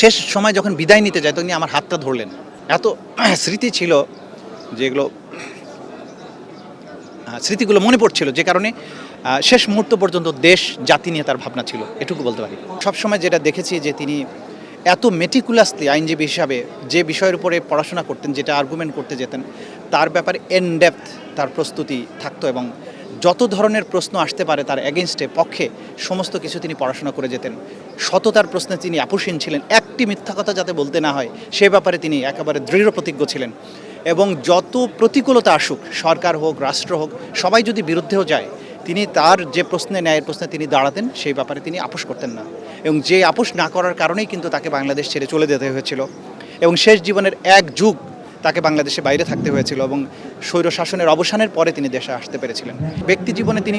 শেষ সময় যখন বিদায় নিতে যায় তখন আমার হাতটা ধরলেন। এত স্মৃতি ছিল যেগুলো স্মৃতিগুলো মনে পড়ছিল, যে কারণে শেষ মুহূর্ত পর্যন্ত দেশ জাতি নিয়ে তার ভাবনা ছিল, এটুকু বলতে পারি। সবসময় যেটা দেখেছি যে তিনি এত মেটিকুলাসলি আইনজীবী হিসাবে যে বিষয়ের উপরে পড়াশোনা করতেন, যেটা আর্গুমেন্ট করতে যেতেন, তার ব্যাপারে এন ডেপথ তার প্রস্তুতি থাকতো এবং যত ধরনের প্রশ্ন আসতে পারে তার এগেনস্টে পক্ষে সমস্ত কিছু তিনি পড়াশোনা করে যেতেন। সততার প্রশ্নে তিনি আপোষহীন ছিলেন, একটি মিথ্যা কথা যাতে বলতে না হয় সে ব্যাপারে তিনি একেবারে দৃঢ় প্রতিজ্ঞ ছিলেন। এবং যত প্রতিকূলতা আসুক, সরকার হোক রাষ্ট্র হোক, সবাই যদি বিরুদ্ধেও যায়, তিনি তার যে প্রশ্নে ন্যায়ের প্রশ্নে তিনি দাঁড়াতেন, সেই ব্যাপারে তিনি আপোষ করতেন না। এবং যে আপোষ না করার কারণেই কিন্তু তাকে বাংলাদেশ ছেড়ে চলে যেতে হয়েছিল এবং শেষ জীবনের এক যুগ তাকে বাংলাদেশে বাইরে থাকতে হয়েছিল এবং স্বৈরশাসনের অবসানের পরে তিনি দেশে আসতে পেরেছিলেন। ব্যক্তি জীবনে তিনি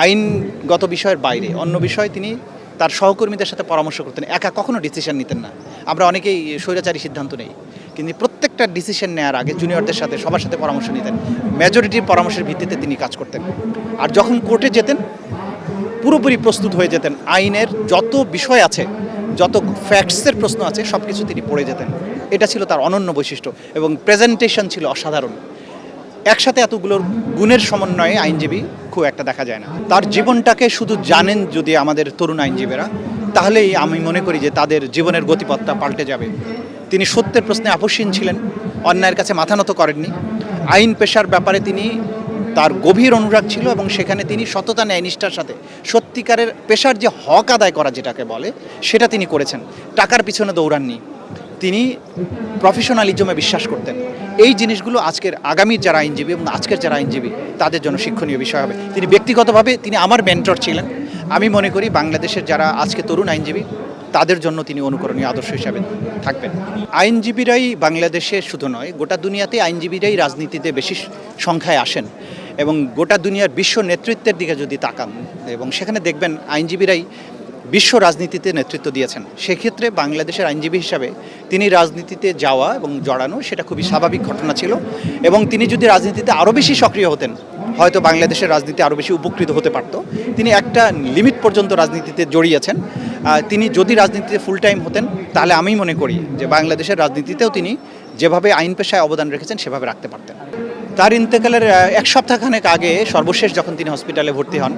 আইনগত বিষয়ের বাইরে অন্য বিষয়ে তিনি তার সহকর্মীদের সাথে পরামর্শ করতেন, একা কখনো ডিসিশন নিতেন না। আমরা অনেকেই স্বৈরাচারী সিদ্ধান্ত নেই, কিন্তু প্রত্যেকটা ডিসিশন নেওয়ার আগে জুনিয়রদের সাথে সবার সাথে পরামর্শ নিতেন। মেজরিটির পরামর্শের ভিত্তিতে তিনি কাজ করতেন। আর যখন কোর্টে যেতেন পুরোপুরি প্রস্তুত হয়ে যেতেন, আইনের যত বিষয় আছে, যত ফ্যাক্টসের প্রশ্ন আছে সব কিছু তিনি পড়ে যেতেন। এটা ছিল তার অনন্য বৈশিষ্ট্য এবং প্রেজেন্টেশন ছিল অসাধারণ। একসাথে এতগুলোর গুণের সমন্বয়ে আইনজীবী খুব একটা দেখা যায় না। তার জীবনটাকে শুধু জানেন যদি আমাদের তরুণ আইনজীবীরা, তাহলেই আমি মনে করি যে তাদের জীবনের গতিপথটা পাল্টে যাবে। তিনি সত্যের প্রশ্নে আপোষহীন ছিলেন, অন্যায়ের কাছে মাথা নত করেননি। আইন পেশার ব্যাপারে তিনি তার গভীর অনুরাগ ছিল এবং সেখানে তিনি সততা ন্যায়নিষ্ঠার সাথে সত্যিকারের পেশার যে হক আদায় করা যেটাকে বলে সেটা তিনি করেছেন। টাকার পিছনে দৌড়াননি, তিনি প্রফেশনালিজমে বিশ্বাস করতেন। এই জিনিসগুলো আজকের আগামীর যারা আইনজীবী এবং আজকের যারা আইনজীবী তাদের জন্য শিক্ষণীয় বিষয় হবে। তিনি ব্যক্তিগতভাবে তিনি আমার মেন্টর ছিলেন। আমি মনে করি বাংলাদেশের যারা আজকে তরুণ আইনজীবী তাদের জন্য তিনি অনুকরণীয় আদর্শ হিসাবে থাকবেন। আইনজীবীরাই বাংলাদেশে শুধু নয়, গোটা দুনিয়াতে আইনজীবীরাই রাজনীতিতে বেশি সংখ্যায় আসেন এবং গোটা দুনিয়ার বিশ্ব নেতৃত্বের দিকে যদি তাকান এবং সেখানে দেখবেন আইনজীবীরাই বিশ্ব রাজনীতিতে নেতৃত্ব দিয়েছেন। সেক্ষেত্রে বাংলাদেশের আইনজীবী হিসাবে তিনি রাজনীতিতে যাওয়া এবং জড়ানো সেটা খুবই স্বাভাবিক ঘটনা ছিল এবং তিনি যদি রাজনীতিতে আরও বেশি সক্রিয় হতেন হয়তো বাংলাদেশের রাজনীতি আরও বেশি উপকৃত হতে পারত। তিনি একটা লিমিট পর্যন্ত রাজনীতিতে জড়িয়েছেন। তিনি যদি রাজনীতিতে ফুল টাইম হতেন তাহলে আমি মনে করি যে বাংলাদেশের রাজনীতিতেও তিনি যেভাবে আইন পেশায় অবদান রেখেছেন সেভাবে রাখতে পারতেন। তার ইন্তেকালের এক সপ্তাহখানেক আগে সর্বশেষ যখন তিনি হসপিটালে ভর্তি হন,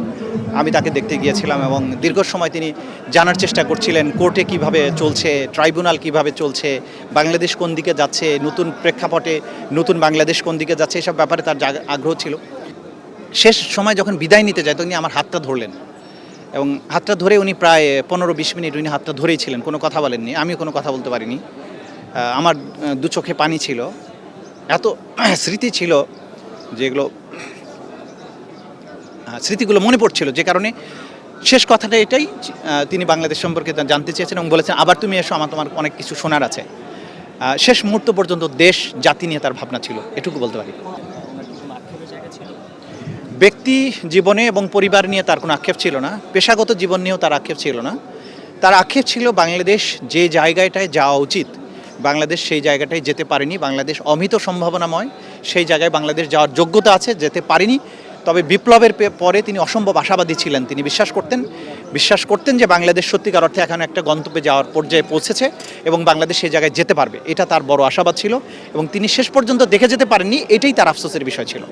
আমি তাকে দেখতে গিয়েছিলাম এবং দীর্ঘ সময় তিনি জানার চেষ্টা করছিলেন কোর্টে কিভাবে চলছে, ট্রাইব্যুনাল কিভাবে চলছে, বাংলাদেশ কোন দিকে যাচ্ছে, নতুন প্রেক্ষাপটে নতুন বাংলাদেশ কোন দিকে যাচ্ছে, এসব ব্যাপারে তার আগ্রহ ছিল। শেষ সময় যখন বিদায় নিতে যায় তখন আমার হাতটা ধরলেন এবং হাতটা ধরে উনি প্রায় 15-20 মিনিট উনি হাতটা ধরেই ছিলেন, কোনো কথা বলেননি। আমিও কোনো কথা বলতে পারিনি। আমার দু চোখে পানি ছিল, এত স্মৃতি ছিল যেগুলো স্মৃতিগুলো মনে পড়ছিল, যে কারণে শেষ কথাটা এটাই, তিনি বাংলাদেশ সম্পর্কে জানতে চেয়েছেন এবং বলেছেন আবার তুমি এসো, তোমার অনেক কিছু শোনার আছে। শেষ মুহূর্ত পর্যন্ত দেশ জাতি নিয়ে তার ভাবনা ছিল, এটুকু বলতে পারি। ব্যক্তি জীবনে এবং পরিবার নিয়ে তার কোনো আক্ষেপ ছিল না, পেশাগত জীবন নিয়েও তার আক্ষেপ ছিল না। তার আক্ষেপ ছিল বাংলাদেশ যে জায়গাটায় যাওয়া উচিত বাংলাদেশ সেই জায়গাটায় যেতে পারেনি। বাংলাদেশ অমিত সম্ভাবনাময়, সেই জায়গায় বাংলাদেশ যাওয়ার যোগ্যতা আছে, যেতে পারেনি। তবে বিপ্লবের পরে তিনি অসম্ভব আশাবাদী ছিলেন। তিনি বিশ্বাস করতেন যে বাংলাদেশ সত্যিকার অর্থে এখন একটা গন্তব্যে যাওয়ার পর্যায়ে পৌঁছেছে এবং বাংলাদেশ সেই জায়গায় যেতে পারবে, এটা তার বড় আশাবাদ ছিল এবং তিনি শেষ পর্যন্ত দেখে যেতে পারেননি, এটাই তার আফসোসের বিষয় ছিল।